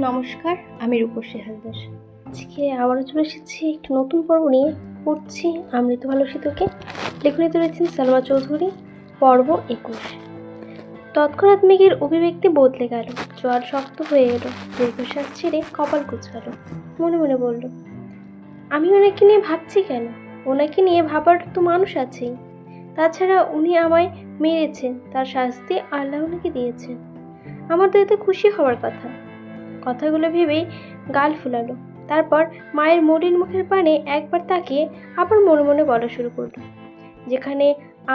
নমস্কার, আমি রূপসী হালদার। আজকে আবারও চলে এসেছি একটু নতুন পর্ব নিয়ে। পড়ছি অমৃত ভালো সেতুকে। লেখনী তুলেছেন সালমা চৌধুরী। পর্ব 21। তৎক্ষণাৎ মেঘের অভিব্যক্তি বদলে গেল। জল শক্ত হয়ে এলো। দীর্ঘশ্বাস ছেড়ে কপাল কুঁচকালো। মনে মনে বলল, আমি ওনাকে নিয়ে ভাবছি কেন? ওনাকে নিয়ে ভাবার তো মানুষ আছেই। তাছাড়া উনি আমায় মেরেছেন, তার শাস্তি আল্লাহ উনাকে দিয়েছেন। আমার তো এতে খুশি হওয়ার কথা। কথাগুলো ভেবেই গাল ফুলালো। তারপর মায়ের মলিন মুখের পানে একবার তাকিয়ে আবার মনে মনে বলা শুরু করলো, যেখানে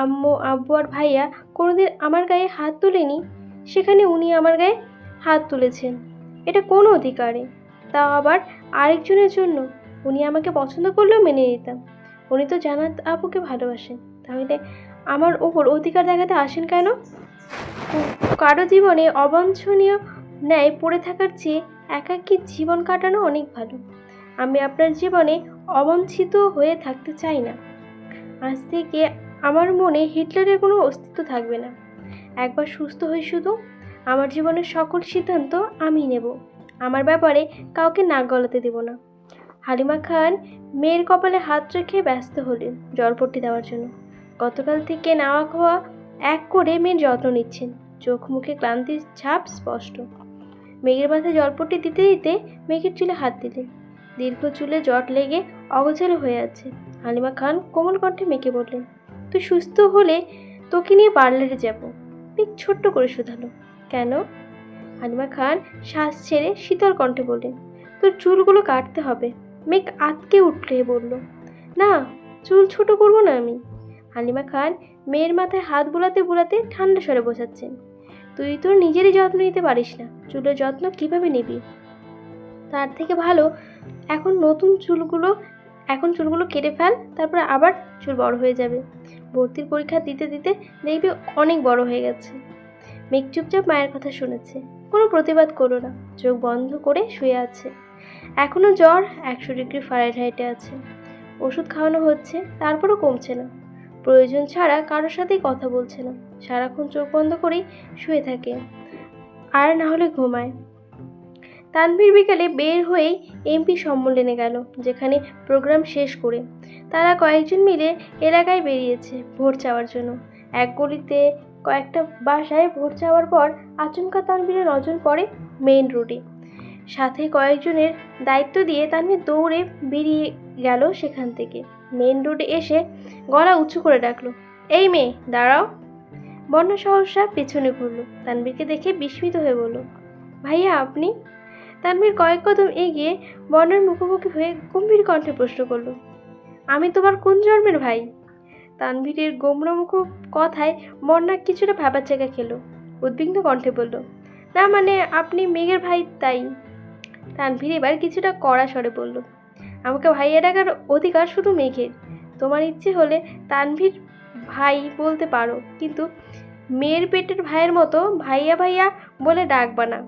আব্বু আর ভাইয়া কোনোদিন আমার গায়ে হাত তোলেনি, সেখানে উনি আমার গায়ে হাত তুলেছেন। এটা কোন অধিকারে? তাও আবার আরেকজনের জন্য। উনি আমাকে পছন্দ করলেও মেনে নিতাম। উনি তো জান্নাত আপুকে ভালোবাসেন, তাহলে আমার ওপর অধিকার দেখাতে আসেন কেন? কারো জীবনে অবাঞ্ছনীয় ন্যায় পড়ে থাকার চেয়ে একাকী জীবন কাটানো অনেক ভালো। আমি আপনার জীবনে অবাঞ্ছিত হয়ে থাকতে চাই না। আজ থেকে আমার মনে হিটলারের কোনো অস্তিত্ব থাকবে না। একবার সুস্থ হয়ে শুধু আমার জীবনের সকল সিদ্ধান্ত আমি নেব। আমার ব্যাপারে কাউকে নাক গলাতে দেব না। হালিমা খান মেয়ের কপালে হাত রেখে ব্যস্ত হলেন জলপট্টি দেওয়ার জন্য। গতকাল থেকে নাওয়া খাওয়া এক করে মেয়ের যত্ন নিচ্ছেন। চোখ মুখে ক্লান্তির ছাপ স্পষ্ট। মেঘের মাথায় জলপট্টি দিতে দিতে মেঘের চুলে হাত দিলেন। দীর্ঘ চুলে জট লেগে অগোছালো হয়ে আছে। হালিমা খান কোমল কণ্ঠে মেঘে বললেন, তুই সুস্থ হলে তোকে নিয়ে পার্লারে যাব। মেঘ ছোট্ট করে শুধালো, কেন? হালিমা খান শ্বাস ছেড়ে শীতল কণ্ঠে বললেন, তোর চুলগুলো কাটতে হবে। মেঘ আতকে উঠলে বলল, না, চুল ছোট করবো না আমি। হালিমা খান মেয়ের মাথায় হাত বুলাতে বুলাতে ঠান্ডা স্বরে বোঝাচ্ছেন, তুই তোর নিজেরই যত্ন নিতে পারিস না, চুলের যত্ন কিভাবে নিবি? তার থেকে ভালো এখন চুলগুলো কেটে ফেল, তারপর আবার চুল বড় হয়ে যাবে। ভর্তির পরীক্ষা দিতে দিতে দেখবি অনেক বড় হয়ে গেছে। মেঘ চুপচাপ মায়ের কথা শুনেছে, কোনো প্রতিবাদ করলো না। চোখ বন্ধ করে শুয়ে আছে। এখনো জ্বর 100 ডিগ্রি ফারেনহাইটে আছে। ওষুধ খাওয়ানো হচ্ছে, তারপরও কমছে না। প্রয়োজন ছাড়া কারোর সাথেই কথা বলছে না। সারাক্ষণ চোখ বন্ধ করেই শুয়ে থাকে, আর না হলে ঘুমায়। তানভীর বিকালে বের হয়েই এমপি সম্মেলনে গেল, যেখানে প্রোগ্রাম শেষ করে তারা কয়েকজন মিলে এলাকায় বেরিয়েছে ভোট চাওয়ার জন্য। এক গলিতে কয়েকটা বাসায় ভোট চাওয়ার পর আচমকা তানভীরের নজর পড়ে মেইন রোডে। সাথে কয়েকজনের দায়িত্ব দিয়ে তানভীর দৌড়ে বেরিয়ে গেল সেখান থেকে। মেইন রোডে এসে গলা উঁচু করে ডাকলো, এই মেয়ে দাঁড়াও। বন্যা সহসা পেছনে ঘুরল। তানভীরকে দেখে বিস্মিত হয়ে বলল, ভাইয়া আপনি? তানভীর কয়েক কদম এগিয়ে বন্যার মুখোমুখি হয়ে গম্ভীর কণ্ঠে প্রশ্ন করল, আমি তোমার কোন জন্মের ভাই? তানভীরের গোমরামুখ কথায় বন্যা কিছুটা ভাবার জায়গা খেলো। উদ্বিগ্ন কণ্ঠে বলল, না মানে আপনি মেঘের ভাই তাই। তানভীর এবার কিছুটা কড়া স্বরে বলল, আমাকে ভাইয়া ডাকার অধিকার শুধু মেঘের। তোমার ইচ্ছে হলে তানভীর ভাই বলতে পারো, কিন্তু মেয়ের পেটের ভাইয়ের মতো ভাইয়া ভাইয়া বলে ডাকবা না।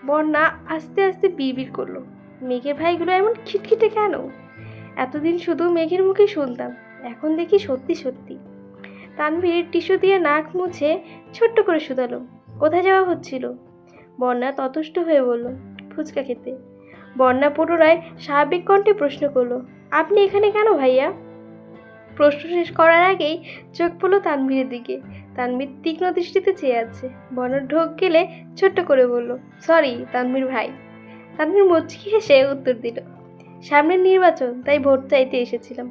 বন্যা আস্তে আস্তে বিড়বিড় করলো, মেঘের ভাইগুলো এমন খিটখিটে কেন? এতদিন শুধু মেঘের মুখে শুনতাম, এখন দেখি সত্যি সত্যি। তানভীর টিস্যু দিয়ে নাক মুছে ছোট্ট করে শুধালো, কোথায় যাওয়া হচ্ছিল? বন্যা ততষ্ট হয়ে বলল, ফুচকা খেতে। বন্যা পুনরায় স্বাভাবিক কণ্ঠে প্রশ্ন করলো, আপনি এখানে কেন ভাইয়া? প্রশ্ন শেষ করার আগেই চোখ পড়ল তানভীরের দিকে। তানভীর তীক্ষ্ণ দৃষ্টিতে চেয়ে আছে। বন্যার ঢোক গেলে ছোট্ট করে বলল, সরি তানভীর ভাই। তানভীর মুচকি হেসে উত্তর দিল, সামনের নির্বাচন, তাই ভোট চাইতে এসেছিলাম।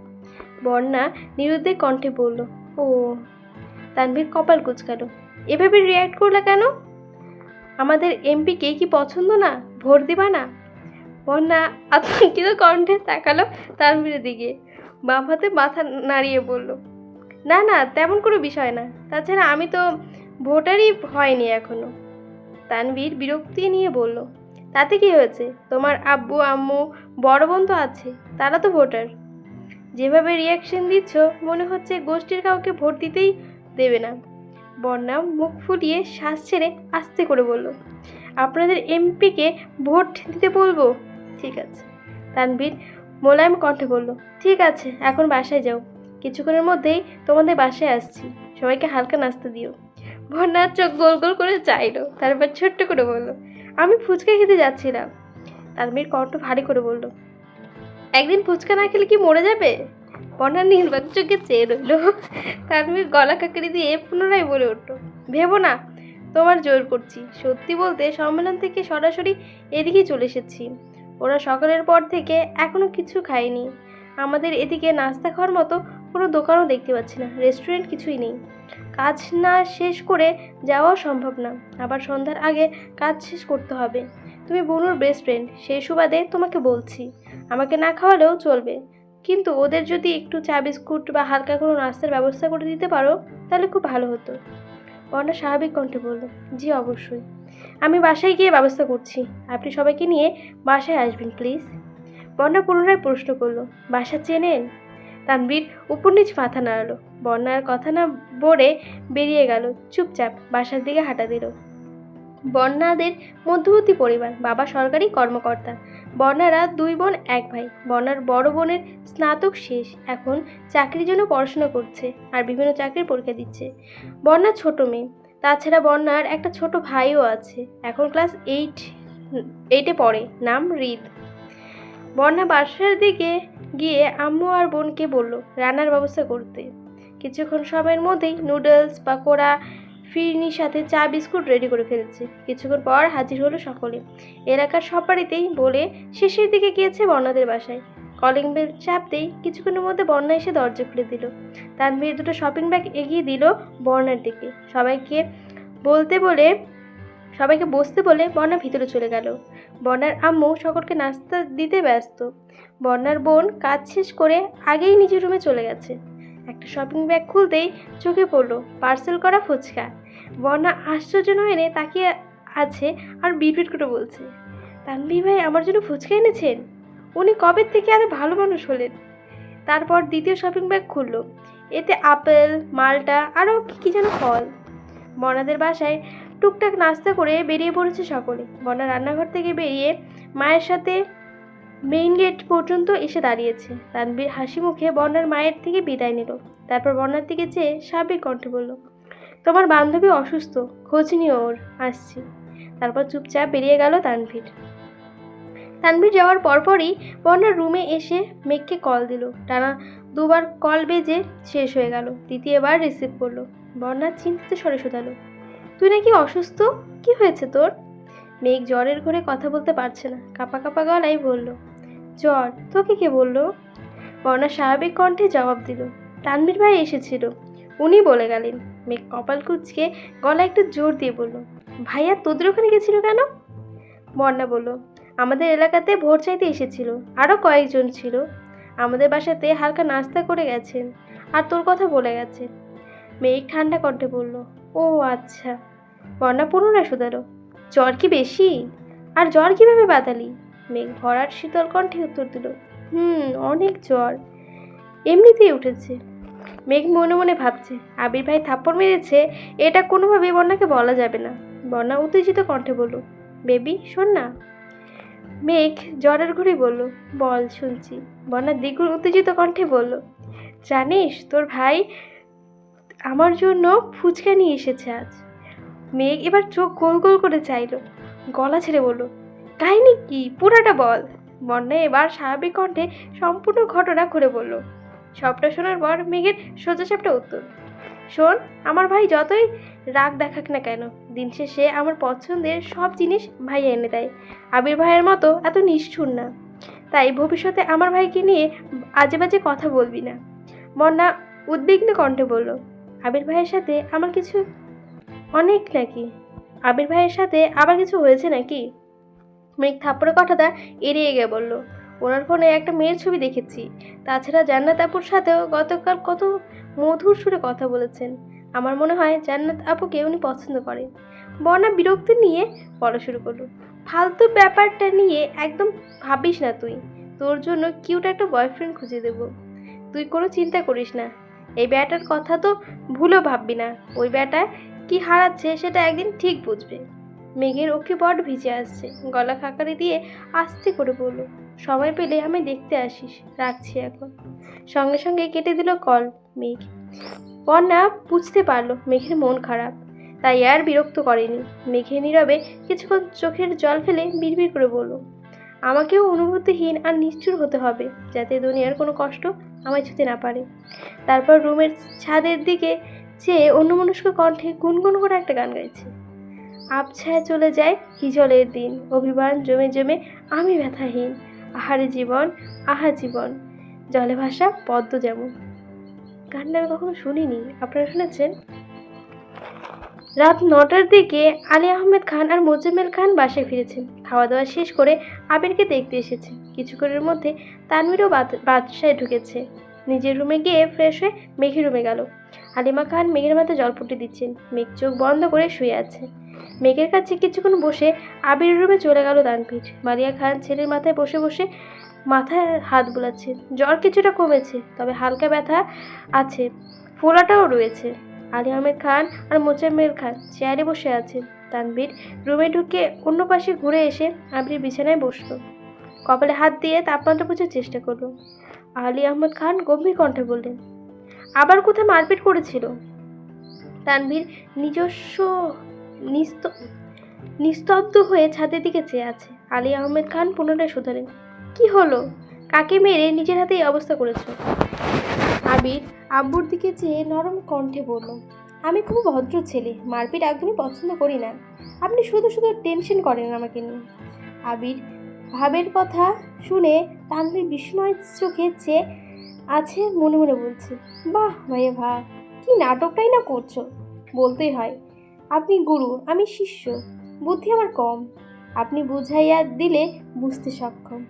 বন্যা নিরুদ্বেগ কণ্ঠে বলল, ও। তানভীর কপাল কুঁচকালো, এভাবে রিয়্যাক্ট করলে কেন? আমাদের এমপিকে কি পছন্দ না? ভোট দিবা না? বন্যা আতঙ্কিত কণ্ঠে তাকালো তানভীরের দিকে, বাম হাতে মাথা নাড়িয়ে বলল, না না, তেমন কোনো বিষয় না। তাছাড়া আমি তো ভোটারই হয়নি এখনো। তানভীর বিরক্তি নিয়ে বলল, তাতে কি হয়েছে? তোমার আব্বু আম্মু বড় বোন তো আছে, তারা তো ভোটার। যেভাবে রিয়াকশন দিচ্ছ মনে হচ্ছে গোষ্ঠীর কাউকে ভোট দিতেই দেবে না। বন্যা মুখ ফুলিয়ে শ্বাস ছেড়ে আস্তে করে বলল, আপনাদের এমপিকে ভোট দিতে বলবো? ঠিক আছে। তানভীর মোলায়েম কণ্ঠে বলল, ঠিক আছে, এখন বাসায় যাও। কিছুক্ষণের মধ্যেই তোমাদের বাসায় আসছি। সবাইকে হালকা নাস্তা দিও। বন্যার চোখ গোল গোল করে চাইলো, তারপর ছোট্ট করে বলল, আমি ফুচকা খেতে যাচ্ছিলাম। তানভীর কণ্ঠ ভারী করে বলল, একদিন ফুচকা না খেলে কি মরে যাবে? বন্যা নির্বাক চোখে চেয়ে রইল। তানভীর গলা কাকড়ি দিয়ে পুনরায় বলে উঠল, ভেবো না তোমার জোর করছি। সত্যি বলতে সম্মেলন থেকে সরাসরি এদিকেই চলে এসেছি। ওরা সকালের পর থেকে এখনো কিছু খায়নি। আমাদের এদিকে নাস্তা খাওয়ার মতো কোনো দোকানও দেখতে পাচ্ছি না, রেস্টুরেন্ট কিছুই নেই। কাজ না শেষ করে যাওয়াও সম্ভব না, আবার সন্ধ্যার আগে কাজ শেষ করতে হবে। তুমি বনুর বেস্ট ফ্রেন্ড, সেই সুবাদে তোমাকে বলছি, আমাকে না খাওয়ালেও চলবে, কিন্তু ওদের যদি একটু চা বিস্কুট বা হালকা কোনো নাস্তার ব্যবস্থা করে দিতে পারো তাহলে খুব ভালো হতো। বর্ণা স্বাভাবিক কণ্ঠে বলল, জি অবশ্যই, আমি বাসায় গিয়ে ব্যবস্থা করছি। আপনি সবাইকে নিয়ে বাসায় আসবেন প্লিজ। বর্ণা পুনরায় প্রশ্ন করলো, বাসা চেনেন? তানভীর উপর নিচ মাথা নাড়ালো। বর্ণার কথা না বলে বেরিয়ে গেল, চুপচাপ বাসার দিকে হাঁটা দিল। বর্ণাদের মধ্যবর্তী পরিবার, বাবা সরকারি কর্মকর্তা, বর্ণারা 2 বোন 1 ভাই। বর্ণার বড় বোনের স্নাতক শেষ, এখন চাকরির জন্য পড়াশোনা করছে আর বিভিন্ন চাকরির পরীক্ষা দিচ্ছে। বর্ণা ছোট মেয়ে, তাছাড়া বর্ণার একটা ছোট ভাইও আছে, এখন ক্লাস 8-এ পড়ে, নাম রিদ। বর্ণা বাসার দিকে গিয়ে আম্মু আর বোনকে বলল রান্নার ব্যবস্থা করতে। কিছুক্ষণ সময়ের মধ্যেই নুডলস, পাকোড়া, ফিরনির সাথে চা বিস্কুট রেডি করে ফেলেছে। কিছুক্ষণ পর হাজির হলো সকলে। এলাকার সব বাড়িতেই বলে শেষের দিকে গিয়েছে বর্ণাদের বাসায়। কলিং বেল চাপতেই কিছুক্ষণের মধ্যে বর্ণা এসে দরজা খুলে দিল। তানভীর দুটো শপিং ব্যাগ এগিয়ে দিল বর্ণার দিকে। সবাইকে বসতে বলে বর্ণা ভিতরে চলে গেল। বর্ণার আম্মু সকলকে নাস্তা দিতে ব্যস্ত। বর্ণার বোন কাজ শেষ করে আগেই নিজের রুমে চলে গেছে। একটা শপিং ব্যাগ খুলতেই চোখে পড়লো পার্সেল করা ফুচকা। বর্ণা আশ্চর্য নয়নে তাকিয়ে আছে আর বিড়বিড় করে বলছে, তানভীর ভাই আমার জন্য ফুচকা এনেছেন? উনি কবে থেকে এত ভালো মানুষ হলেন? তারপর দ্বিতীয় শপিং ব্যাগ খুললো, এতে আপেল, মালটা আরও কী যেন ফল। বর্ণাদের বাসায় টুকটাক নাস্তা করে বেরিয়ে পড়েছে সকলে। বর্ণা রান্নাঘর থেকে বেরিয়ে মায়ের সাথে মেইন গেট পর্যন্ত এসে দাঁড়িয়েছে। তানভীর হাসি মুখে বর্ণার মায়ের থেকে বিদায় নিল। তারপর বর্ণার দিকে চেয়ে স্বাভাবিক কণ্ঠে বলল, তোমার বান্ধবী অসুস্থ, খোঁজ নিও ওর, আসছি। তারপর চুপচাপ বেরিয়ে গেল তানভীর। তানভীর যাওয়ার পরপরই বর্ণার রুমে এসে মেঘকে কল দিল। টানা 2 বার কল বেজে শেষ হয়ে গেল, তৃতীয়বার রিসিভ করলো। বর্ণা চিন্তিত স্বরে শোধালো, তুই নাকি অসুস্থ, কি হয়েছে তোর? মেঘ জ্বরের ঘরে কথা বলতে পারছে না, কাঁপা কাঁপা গলায় বলল, জ্বর, তোকে কে বললো? বর্ণা স্বাভাবিক কণ্ঠে জবাব দিল, তানভীর ভাই এসেছিল, উনি বলে গেলেন। মেঘ কপাল কুঁচকে গলা একটু জোর দিয়ে বলল, ভাইয়া তোদের ওখানে গেছিল কেন? বর্ণা বলল, আমাদের এলাকাতে ভোট চাইতে এসেছিল, আরও কয়েকজন ছিল। আমাদের বাসাতে হালকা নাস্তা করে গেছেন আর তোর কথা বলে গেছে। মেঘ ঠান্ডা কণ্ঠে বলল, ও আচ্ছা। বর্ণা পুনরায় শোধালো, জ্বর কি বেশি? আর জ্বর কিভাবে বাতালি? মেঘ ভরাট শীতল কণ্ঠে উত্তর দিল, অনেক জ্বর, এমনিতেই উঠেছে। মেঘ মনে মনে ভাবছে, আবির ভাই থাপ্পড় মেরেছে, এটা কোনোভাবেই বর্ণাকে বলা যাবে না। বর্ণা উত্তেজিত কণ্ঠে বলল, বেবি শোন না। মেঘ জ্বরের ঘুরে বলল, বল শুনছি। বর্ণা দ্বিগুণ উত্তেজিত কণ্ঠে বলল, জানিস তোর ভাই আমার জন্য ফুচকা নিয়ে এসেছে আজ। মেঘ এবার চোখ গোল গোল করে চাইল, গলা ছেড়ে বলল, কাহিনী কি, পুরাটা বল। বর্ণা এবার স্বাভাবিক কণ্ঠে সম্পূর্ণ ঘটনা খুলে বলল। সবটা শোনার পর মেঘের সোজাসাপটা উত্তর, শোন, আমার ভাই যতই রাগ দেখাক না কেন, দিন শেষে আমার পছন্দের সব জিনিস ভাইয়া এনে দেয়। আবির ভাইয়ের মতো এত নিষ্ঠুর না, তাই ভবিষ্যতে আমার ভাইকে নিয়ে আজে বাজে কথা বলবি না। বর্ণা উদ্বিগ্ন কণ্ঠে বলল, আবির ভাইয়ের সাথে আমার কিছু অনেক নাকি? আবির ভাইয়ের সাথে আবার কিছু হয়েছে নাকি? মেঘ থাপ্পড়ের কথাটা এড়িয়ে গিয়ে বলল, ওনার ফোনে একটা মেয়ের ছবি দেখেছি, তাছাড়া জান্নাত আপুর সাথেও গতকাল কত মধুর সুরে কথা বলেছেন। আমার মনে হয় জান্নাত আপুকে উনি পছন্দ করেন। বর্ণা বিরক্তি নিয়ে বলা শুরু করলো, ফালতু ব্যাপারটা নিয়ে একদম ভাবিস না তুই, তোর জন্য কিউট একটা বয়ফ্রেন্ড খুঁজে দেব, তুই কোনো চিন্তা করিস না। এই ব্যাটার কথা তো ভুলেও ভাববি না, ওই ব্যাটা কি হারাচ্ছে সেটা একদিন ঠিক বুঝবে। মেঘের ওকে বড্ড ভিজে আসছে, গলা খাকারি দিয়ে আস্তে করে বলল, সময় পেলে আমি দেখতে আসিস, রাখছি এখন। সঙ্গে সঙ্গে কেটে দিল কল মেঘ। বন্যা বুঝতে পারলো মেঘের মন খারাপ। তাই আর বিরক্ত করেনি। মেঘে নীরবে কিছুক্ষণ চোখের জল ফেলে বিড়বিড় করে বলল, আমাকেও অনুভূতিহীন আর নিষ্ঠুর হতে হবে, যাতে দুনিয়ার কোনো কষ্ট আমায় ছুঁতে না পারে। তারপর রুমের ছাদের দিকে চেয়ে অন্যমনস্ক কণ্ঠে গুনগুন করে একটা গান গাইছে। আবছায় চলে যায় হিজলের দিন, অভিমান জমে জমে আমি ব্যথাহীন, আহারে জীবন, আহা জীবন, জলে ভাসা পদ্ম যেমন। গানটা আমি কখনো শুনিনি, আপনারা শুনেছেন? রাত 9টার দিকে আলী আহমেদ খান আর মোজাম্মেল খান বাসায় ফিরেছেন। খাওয়া দাওয়া শেষ করে আবিরকে দেখতে এসেছে। কিছুক্ষণের মধ্যে তানভীরও বাসায় ঢুকেছে। নিজের রুমে গিয়ে ফ্রেশ হয়ে মেঘের রুমে গেল। হালিমা খান মেঘের মাথায় জলপট্টি দিচ্ছেন। মেঘ চোখ বন্ধ করে শুয়ে আছে। মেঘের কাছে কিছুক্ষণ বসে আবির রুমে চলে গেল তানভীর। মারিয়া খান ছেলের মাথায় বসে বসে মাথায় হাত বুলাচ্ছেন। জ্বর কিছুটা কমেছে, তবে হালকা ব্যথা আছে, ফোলাটাও রয়েছে। আলী আহমেদ খান আর মোজাম্মেল খান চেয়ারে বসে আছেন। তানভীর রুমে ঢুকে অন্য পাশে ঘুরে এসে আবির বিছানায় বসলো। কপালে হাত দিয়ে তাপমাত্রা বোঝার চেষ্টা করলো। আলী আহমেদ খান গম্ভীর কণ্ঠে বললেন, আবার কোথায় মারপিট করেছিল? তানভীর নিজস্ব নিস্তব্ধ হয়ে ছাদের দিকে চেয়ে আছে। আলী আহমেদ খান পুনরায় শুধালেন, কি হলো? কাকে মেরে নিজের হাতে এই অবস্থা করেছ? আবির আব্বুর দিকে চেয়ে নরম কণ্ঠে বলল, আমি খুব ভদ্র ছেলে, মারপিট একদমই পছন্দ করি না। আপনি শুধু শুধু টেনশন করেন আমাকে নিয়ে। আবির ভাবের কথা শুনে তানভীর বিস্ময় চোখে চেয়ে আছে, মনে মনে বলছে, বাহ ভাইয়া বাহ, কি নাটকটাই না করছো। বলতেই হয়, আপনি গুরু, আমি শিষ্য, বুদ্ধি আমার কম, আপনি বুঝাইয়া দিলে বুঝতে সক্ষম।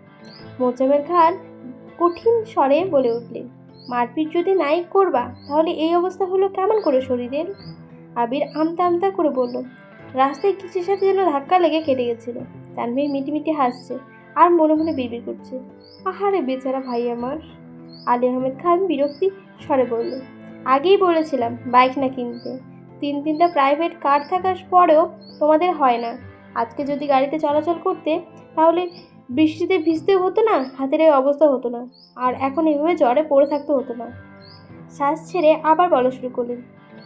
মোজাম্মেল খান কঠিন স্বরে বলে উঠলেন, মারপিট যদি নাই করবা তাহলে এই অবস্থা হলো কেমন করে শরীরের? আবির আমতা আমতা করে বলল, রাস্তায় কিছুর সাথে যেন ধাক্কা লেগে কেটে গেছিল। তানভীর মিটিমিটি হাসছে আর মনে মনে বিড়বিড় করছে, আহারে বেচারা ভাই আমার। আলী আহমেদ খান বিরক্তি স্বরে বলল, আগেই বলেছিলাম বাইক না কিনতে, 3-3টা প্রাইভেট কার থাকার পরেও তোমাদের হয় না। আজকে যদি গাড়িতে চলাচল করতে তাহলে বৃষ্টিতে ভিজতেও হতো না, হাতের এই অবস্থা হতো না, আর এখন এভাবে জ্বরে পড়ে থাকতে হতো না। শ্বাস ছেড়ে আবার বলা শুরু করলেন,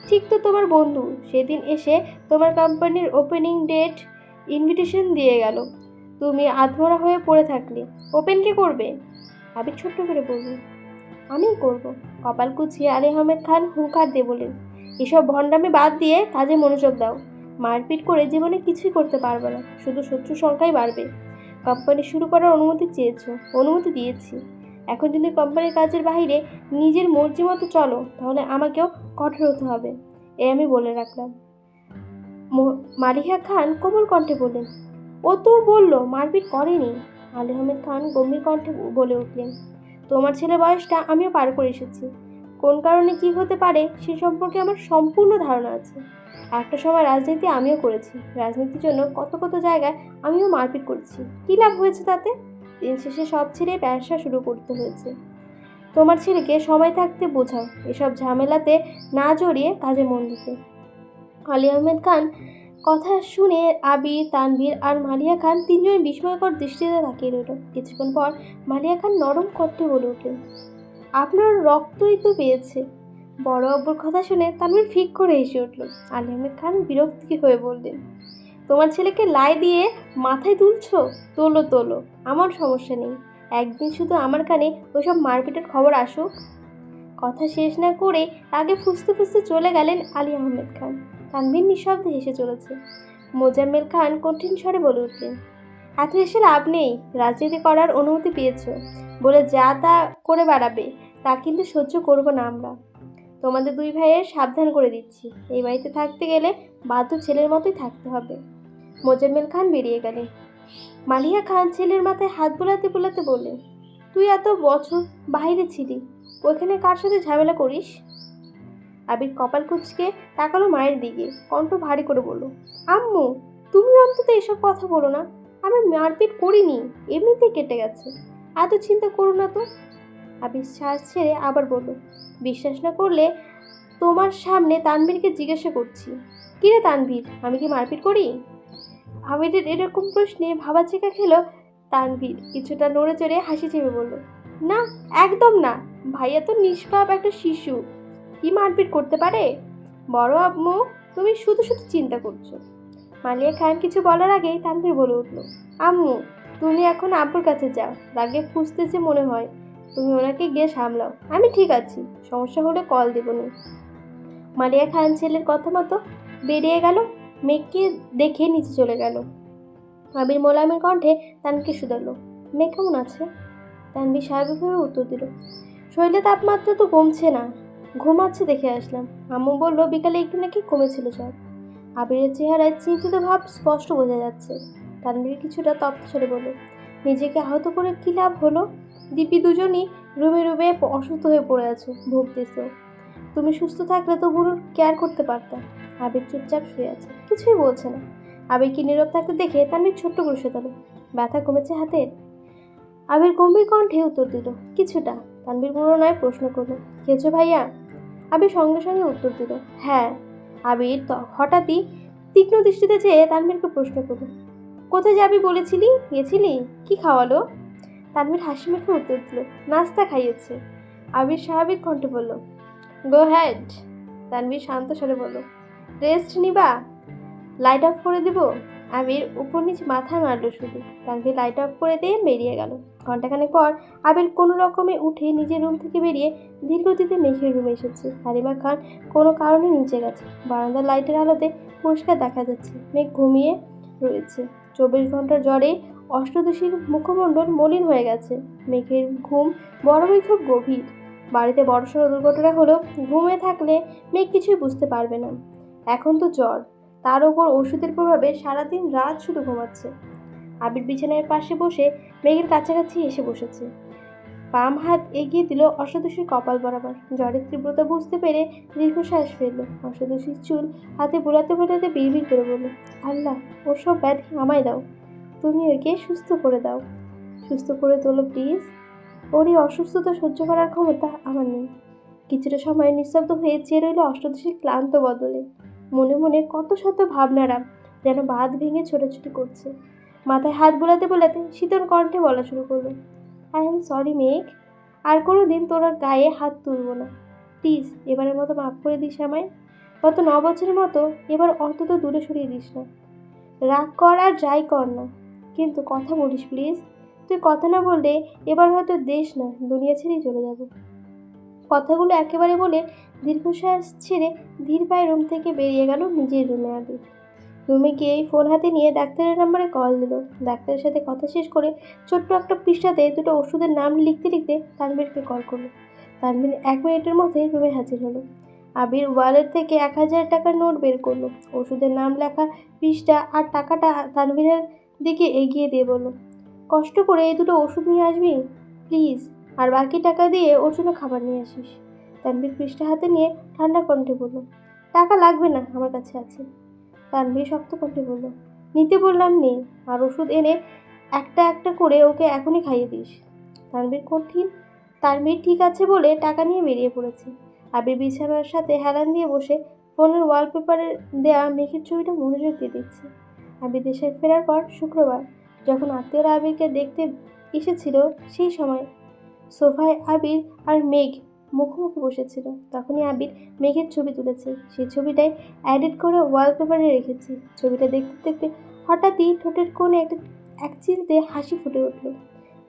ঠিক তো তোমার বন্ধু সেদিন এসে তোমার কোম্পানির ওপেনিং ডেট ইনভিটেশন দিয়ে গেল, তুমি আধমরা হয়ে পড়ে থাকলে, ওপেন কে করবে? আবির ছোট্ট করে বলল, আমিই করব। কপাল কুচিয়ে আলী আহমেদ খান হুঙ্কার দিয়ে বলেন, এসব ভণ্ডামি বাদ দিয়ে কাজে মনোযোগ দাও। মারপিট করে জীবনে কিছুই করতে পারবে না, শুধু শত্রু সংখ্যাই বাড়বে। কোম্পানি শুরু করার অনুমতি চেয়েছো, অনুমতি দিয়েছি। এখন যদি কোম্পানির কাজের বাইরে নিজের মর্জি মতো চলো তাহলে আমাকেও কঠোর হতে হবে, এ আমি বলে রাখলাম। মারিয়া খান কোমল কণ্ঠে বললেন, ও তো বললো মারপিট করেনি। আলী আহমেদ খান গম্ভীর কণ্ঠে বলে উঠলেন, তোমার ছেলে বয়সটা আমিও পার করে এসেছি, কোন কারণে কি হতে পারে সে সম্পর্কে আমার সম্পূর্ণ ধারণা আছে। একটা সময় রাজনীতি আমিও করেছি, রাজনীতির জন্য কত কত জায়গায় আমিও মারপিট করেছি, কী লাভ হয়েছে তাতে? দিন শেষে সব ছেড়ে ব্যবসা শুরু করতে হয়েছে। তোমার ছেলেকে সময় থাকতে বোঝাও এসব ঝামেলাতে না জড়িয়ে কাজে মন দিতে। আলী আহমেদ খান কথা শুনে আবির, তানভীর আর মালিয়া খান তিনজন বিস্ময়কর দৃষ্টিতে তাকিয়ে রইল। কিছুক্ষণ পর মালিয়া খান নরম কণ্ঠে বলে উঠলেন, আপনার রক্তই তো পেয়েছে। বড় আব্বুর কথা শুনে তানভীর ফিক করে হেসে উঠল। আলী আহমেদ খান বিরক্তি হয়ে বললেন, তোমার ছেলেকে লাই দিয়ে মাথায় তুলছো? তোলো তোলো, আমার সমস্যা নেই, একদিন শুধু আমার কানে ওইসব মারপিটের খবর আসুক। কথা শেষ না করে আগে ফুসতে ফুসতে চলে গেলেন আলী আহমেদ খান। তানভীর নিঃশব্দে হেসে চলেছে। মোজাম্মেল খান কঠিন স্বরে বলে উঠলেন, এত এসে লাভ নেই, রাজনীতি করার অনুমতি পেয়েছ বলে যা তা করে বেড়াবে তা কিন্তু সহ্য করব না আমরা। তোমাদের দুই ভাইয়ের সাবধান করে দিচ্ছি, এই বাড়িতে থাকতে গেলে বাধ্য ছেলের মতোই থাকতে হবে। মোজাম্মেল খান বেরিয়ে গেলেন। মালিয়া খান ছেলের মাথায় হাত বোলাতে বোলাতে বললেন, তুই এত বছর বাইরে ছিলি, ওইখানে কার সাথে ঝামেলা করিস? আবির কপাল কুঁচকে তাকালো মায়ের দিকে, কণ্ঠ ভারী করে বলল, আম্মু তুমি অন্তত এসব কথা বলো না, আমি মারপিট করিনি, এমনিতেই কেটে গেছে, এত চিন্তা করো না তো। আবির শ্বাস ছেড়ে আবার বলল, বিশ্বাস না করলে তোমার সামনে তানভীরকে জিজ্ঞাসা করছি, কিরে তানভীর, আমি কি মারপিট করি? আবিরের এরকম প্রশ্নে ভাবাচেকা খেলো তানভীর কিছুটা নড়ে চড়ে হাসি চেপে বলল, না একদম না, ভাইয়া তো নিষ্পাপ একটা শিশু, কি মারপিট করতে পারে? বড় আম্মু, তুমি শুধু শুধু চিন্তা করছো। মালিয়া খান কিছু বলার আগেই তানভীর বলে উঠল, আম্মু, তুমি এখন আব্বুর কাছে যাও, রাগে ফুঁসতেছে মনে হয়, তুমি ওনাকে গিয়ে সামলাও, আমি ঠিক আছি, সমস্যা হলে কল দেবনি। মালিয়া খান ছেলের কথা মতো বেরিয়ে গেল। মেঘকে দেখে নিচে চলে গেল। আবির মোলায়েমের কণ্ঠে তানকে শুধালো, মেঘ কেমন আছে? তানভীর স্বাভাবিকভাবে উত্তর দিল, শরীরে তাপমাত্রা তো কমছে না, ঘুমাচ্ছে দেখে আসলাম। আম্মু বলল বিকালে একটু নাকি কমেছিল জ্বর। আবিরের চেহারায় চিন্তিত ভাব স্পষ্ট বোঝা যাচ্ছে। তানভীর কিছুটা তপ্ত স্বরে বলল, নিজেকে আহত করে কী লাভ হলো? দিব্যি দুজনই রুমে রুমে অসুস্থ হয়ে পড়ে আছো, ভুগতেছো। তুমি সুস্থ থাকলে তো বুড়োর কেয়ার করতে পারতাম। আবির চুপচাপ শুয়ে আছে, কিছুই বলছে না। আবিরকে নীরব থাকতে দেখে তানভীর ছোট্ট করে শোধালো, ব্যথা কমেছে হাতের? আবির গম্ভীর কণ্ঠে উত্তর দিল, কিছুটা। তানভীর পুনরায় প্রশ্ন করলো, খেয়েছো ভাইয়া? আবির সঙ্গে সঙ্গে উত্তর দিল, হ্যাঁ। আবির হঠাৎই তীক্ষ্ণ দৃষ্টিতে চেয়ে তানভীরকে প্রশ্ন করলো, কোথায় যাবি বলেছিলি, গেছিলি? কি খাওয়ালো? তানভীর হাসি মুখে উত্তর দিল, নাস্তা খাইয়েছে। আবির স্বাভাবিক কণ্ঠে বলল, গো হ্যাড। তানভীর শান্ত স্বরে বলল, রেস্ট নিবা? লাইট অফ করে দিব? আবির উপর নিচে মাথা মারল শুধু। তানভীর লাইট অফ করে দিয়ে বেরিয়ে গেল। ঘন্টাখানেক পর আবির কোনো রকমে উঠে নিজের রুম থেকে বেরিয়ে ধীরগতিতে মেঘের রুমে এসেছে। হালিমা খান কোনো কারণে নিচে গেছে। বারান্দার লাইটের আলোতে পরিষ্কার দেখা যাচ্ছে মেঘ ঘুমিয়ে রয়েছে। 24 ঘন্টার জ্বরে অষ্টদশীর মুখমণ্ডল মলিন হয়ে গেছে। মেঘের ঘুম বরাবরই খুব গভীর। বাড়িতে বড়সড় দুর্ঘটনা হলেও ঘুমিয়ে থাকলে মেঘ কিছুই বুঝতে পারবে না। এখন তো জ্বর, তার ওপর ওষুধের প্রভাবে সারাদিন রাত শুধু ঘুমাচ্ছে। আবির বিছানার পাশে বসে মেঘের কাছাকাছি এসে বসেছে। বাম হাত এগিয়ে দিল অষ্টাদশীর কপাল বরাবর। জ্বরের তীব্রতা বুঝতে পেরে দীর্ঘশ্বাস ফেলল। অষ্টাদশীর চুল হাতে বোলাতে বোলাতে বিড়বিড় করে বলল, আল্লাহ, ওর সব ব্যাধি আমায় দাও, তুমি ওকে সুস্থ করে দাও, সুস্থ করে তোলো প্লিজ। ওর এই অসুস্থতা সহ্য করার ক্ষমতা আমার নেই। কিছুটা সময় নিস্তব্ধ হয়ে চেয়ে রইল অষ্টাদশীর ক্লান্ত বদলে। মনে মনে কত শত ভাবনারা যেন বাঁধ ভেঙে ছোটাছুটি করছে। মাথায় হাত বোলাতে বোলাতে শীতল কণ্ঠে বলা শুরু করলো, আই এম সরি মেঘ, আর কোনো দিন তোর গায়ে হাত তুলব না। প্লিজ এবারের মতো মাফ করে দিস আমায়। গত 9 বছরের মতো এবার অন্তত দূরে সরিয়ে দিস না। রাগ কর আর যাই কর না, কিন্তু কথা বলিস প্লিজ। তুই কথা না বললে এবার হয়তো দেশ নয় দুনিয়া ছেড়েই চলে যাব। কথাগুলো একেবারে বলে দীর্ঘশ্বাস ছেড়ে ধীর পায়ে রুম থেকে বেরিয়ে গেল নিজের রুমে। আবির রুমে গিয়েই ফোন হাতে নিয়ে ডাক্তারের নাম্বারে কল দিল। ডাক্তারের সাথে কথা শেষ করে ছোট্ট একটা পৃষ্ঠাতে দুটো ওষুধের নাম লিখতে লিখতে তানভীরকে কল করলো। তানভীর 1 মিনিটের মধ্যে রুমে হাজির হলো। আবির ওয়ালেট থেকে 1000 টাকার নোট বের করলো। ওষুধের নাম লেখা পৃষ্ঠা আর টাকাটা তানভীরের দিকে এগিয়ে দিয়ে বলল, কষ্ট করে এই দুটো ওষুধ নিয়ে আসবি প্লিজ, আর বাকি টাকা দিয়ে ওর জন্য খাবার নিয়ে আসিস। তানভীর পৃষ্ঠা হাতে নিয়ে ঠান্ডা কণ্ঠে বলল, টাকা লাগবে না, আমার কাছে আছে। তানভীর শক্ত কণ্ঠে বলল, নিতে বললাম নেই, আর ওষুধ এনে একটা একটা করে ওকে এখনই খাইয়ে দিস। তানভীর ঠিক আছে বলে টাকা নিয়ে বেরিয়ে পড়েছে। আবির বিছানার সাথে হেলান দিয়ে বসে ফোনের ওয়ালপেপারে দেয়া মেঘের ছবিটা মনোযোগ দিয়ে দেখছে। আবির দেশে ফেরার পর শুক্রবার যখন আত্মীয়রা আবিরকে দেখতে এসেছিল, সেই সময় সোফায় আবির আর মেঘ মুখোমুখি বসেছিল। তখনই আবির মেঘের ছবি তুলেছে। সেই ছবিটাই এডিট করে ওয়ালপেপারে রেখেছে। ছবিটা দেখতে দেখতে হঠাৎই ঠোঁটের কোণে এক চিলতে হাসি ফুটে উঠল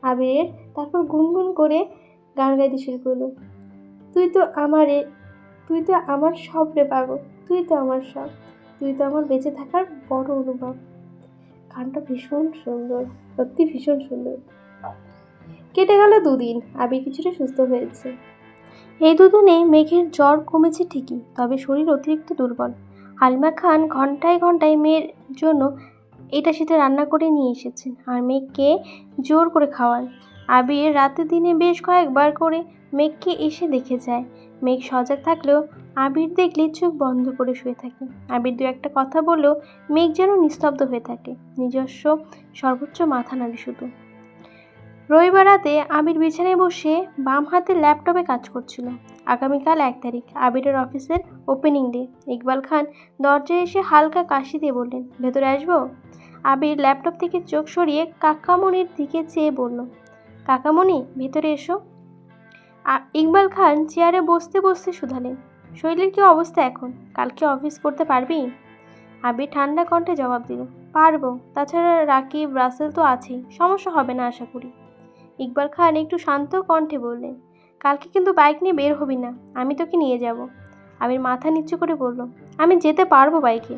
আবিরের। তারপর গুনগুন করে গান গাইতে শুরু করলো, তুই তো আমার সব রে পাগল, তুই তো আমার সব, তুই তো আমার বেঁচে থাকার বড় অনুভব। গানটা ভীষণ সুন্দর, সত্যি ভীষণ সুন্দর। কেটে গেল 2 দিন। আবির কিছুটা সুস্থ হয়েছে। এই দুদিনে মেঘের জ্বর কমেছে ঠিকই, তবে শরীর অতিরিক্ত দুর্বল। হালিমা খান ঘন্টায় ঘন্টায় মেয়ের জন্য এটা সেটা রান্না করে নিয়ে এসেছেন আর মেঘকে জোর করে খাওয়ান। আবির রাতে দিনে বেশ কয়েকবার করে মেঘকে এসে দেখে যায়। মেঘ সজাগ থাকলেও আবির দেখলে চোখ বন্ধ করে শুয়ে থাকে। আবির 2-1 কথা বললেও মেঘ যেন নিস্তব্ধ হয়ে থাকে, নিজস্ব সর্বোচ্চ মাথা নাড়ে শুধু। রবিবার রাতে আবির বিছানায় বসে বাম হাতে ল্যাপটপে কাজ করছিল। আগামীকাল 1 তারিখ, আবিরের অফিসের ওপেনিং ডে। ইকবাল খান দরজায় এসে হালকা কাশি দিয়ে বললেন, ভেতরে আসবো? আবির ল্যাপটপ থেকে চোখ সরিয়ে কাকামণির দিকে চেয়ে বলল, কাকামণি ভেতরে এসো। ইকবাল খান চেয়ারে বসতে বসতে শুধালেন, শরীরের কী অবস্থা এখন? কালকে অফিস করতে পারবি? আবির ঠান্ডা কণ্ঠে জবাব দিল, পারবো। তাছাড়া রাকিব রাসেল তো আছেই, সমস্যা হবে না আশা করি। ইকবাল খান একটু শান্ত কণ্ঠে বললেন, কালকে কিন্তু বাইক নিয়ে বের হবি না, আমি তোকে নিয়ে যাব। আবির মাথা নিচু করে বলল, আমি যেতে পারবো বাইকে।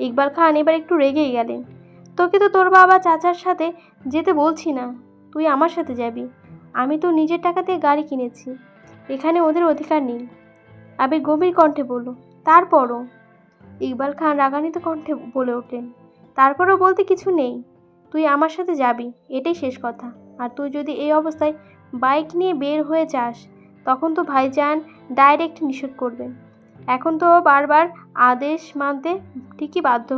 ইকবাল খান এবার একটু রেগেই গেলেন, তোকে তো তোর বাবা চাচার সাথে যেতে বলছি না, তুই আমার সাথে যাবি। আমি তো নিজের টাকা দিয়ে গাড়ি কিনেছি, এখানে ওদের অধিকার নেই। আবির গভীর কণ্ঠে বলল, তারপরও। ইকবাল খান রাগান্বিত কণ্ঠে বলে উঠলেন, তারপরও বলতে কিছু নেই, তুই আমার সাথে যাবি, এটাই শেষ কথা। আর তুই যদি এই অবস্থায় বাইক নিয়ে বের হয়ে যাস, তখন তো ভাইজান ডাইরেক্ট নিষেধ করবেন। এখন তো বারবার আদেশ মানতে ঠিকই বাধ্য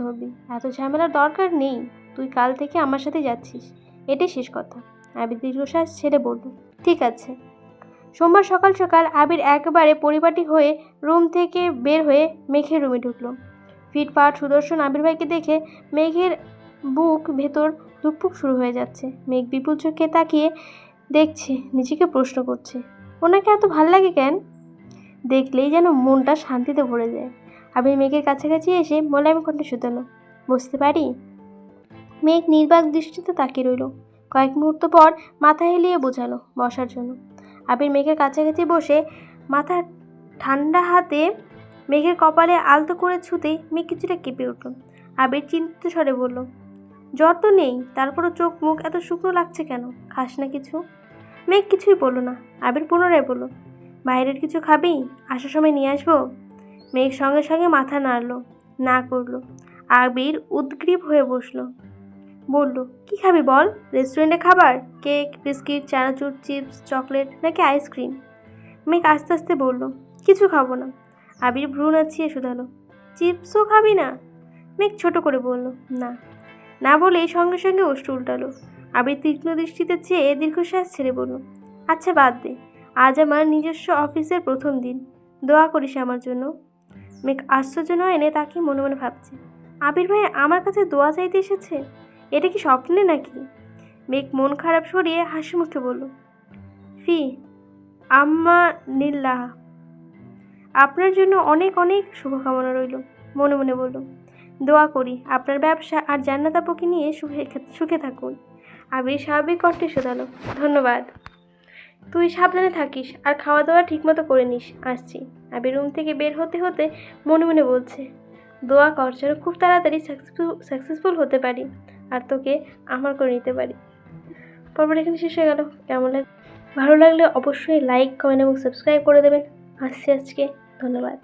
হবি এত ঝামেলার দরকার নেই, তুই কাল থেকে আমার সাথে যাচ্ছিস, এটাই শেষ কথা। আবির দীর্ঘশ্বাস ছেড়ে বলল, ঠিক আছে। সোমবার সকাল সকাল আবির একেবারে পরিপাটি হয়ে রুম থেকে বের হয়ে মেঘের রুমে ঢুকলো। ফিটফাট সুদর্শন আবির ভাইকে দেখে মেঘের বুক ভেতর ধুকপুক শুরু হয়ে যাচ্ছে। মেঘ বিপুল চোখে তাকিয়ে দেখছে, নিজেকে প্রশ্ন করছে, ওনাকে এত ভাল লাগে কেন? দেখলেই যেন মনটা শান্তিতে ভরে যায়। আবির মেঘের কাছাকাছি এসে মোলায়েম কণ্ঠে শুধালো, বসতে পারি? মেঘ নির্বাক দৃষ্টিতে তাকিয়ে রইল। কয়েক মুহূর্ত পর মাথা হেলিয়ে বোঝালো বসার জন্য। আবির মেঘের কাছাকাছি বসে মাথা ঠান্ডা হাতে মেঘের কপালে আলতো করে ছুঁতেই মেঘ কিছুটা কেঁপে উঠল। আবির চিন্তিত স্বরে বলল, জ্বর তো নেই, তারপরও চোখ মুখ এত শুকনো লাগছে কেন? খাস না কিছু? মেঘ কিছুই বলল না। আবির পুনরায় বলল, বাইরের কিছু খাবি? আসার সময় নিয়ে আসবো? মেঘ সঙ্গে সঙ্গে মাথা নাড়ল, না করল। আবির উদ্গ্রীব হয়ে বসল, বলল, কি খাবি বল? রেস্টুরেন্টে খাবার? কেক, বিস্কিট, চানাচুর, চিপস, চকলেট নাকি আইসক্রিম? মেঘ আস্তে আস্তে বলল, কিছু খাবো না। আবির ভ্রু নাচিয়ে শুধালো, চিপসও খাবি না? মেঘ ছোট করে বলল, না। না বলেই সঙ্গে সঙ্গে ওষ্ঠ উল্টালো। আবির তীক্ষ্ণ দৃষ্টিতে চেয়ে দীর্ঘশ্বাস ছেড়ে বলল, আচ্ছা বাদ দে, আজ আমার নিজস্ব অফিসের প্রথম দিন, দোয়া করিস আমার জন্য। মেঘ আশ্চর্য নয়নে তাকে মনে মনে ভাবছে, আবির ভাই আমার কাছে দোয়া চাইতে এসেছে, এটা কি স্বপ্নে নাকি? মেঘ মন খারাপ সরিয়ে হাসি মুখে বলল, ফি আম্মা নিল্লাহ, আপনার জন্য অনেক অনেক শুভকামনা রইল। মনে মনে বলল, দোয়া করি আপনার ব্যবসা আর জান্নাত আপুকে নিয়ে সুখে থাকুন। আবির স্বাভাবিক কণ্ঠে শোধালো, ধন্যবাদ। তুই সাবধানে থাকিস আর খাওয়া দাওয়া ঠিকমতো করে নিস, আসছি। আবির রুম থেকে বের হতে হতে মনে মনে বলছে, দোয়া কর যেন খুব তাড়াতাড়ি সাকসেসফুল হতে পারি আর তোকে আমার করে নিতে পারি। পর্বটা এখানে শেষ হয়ে গেল। কেমন লাগে? ভালো লাগলে অবশ্যই লাইক, কমেন্ট এবং সাবস্ক্রাইব করে দেবেন। আসছি আজকে। ধন্যবাদ।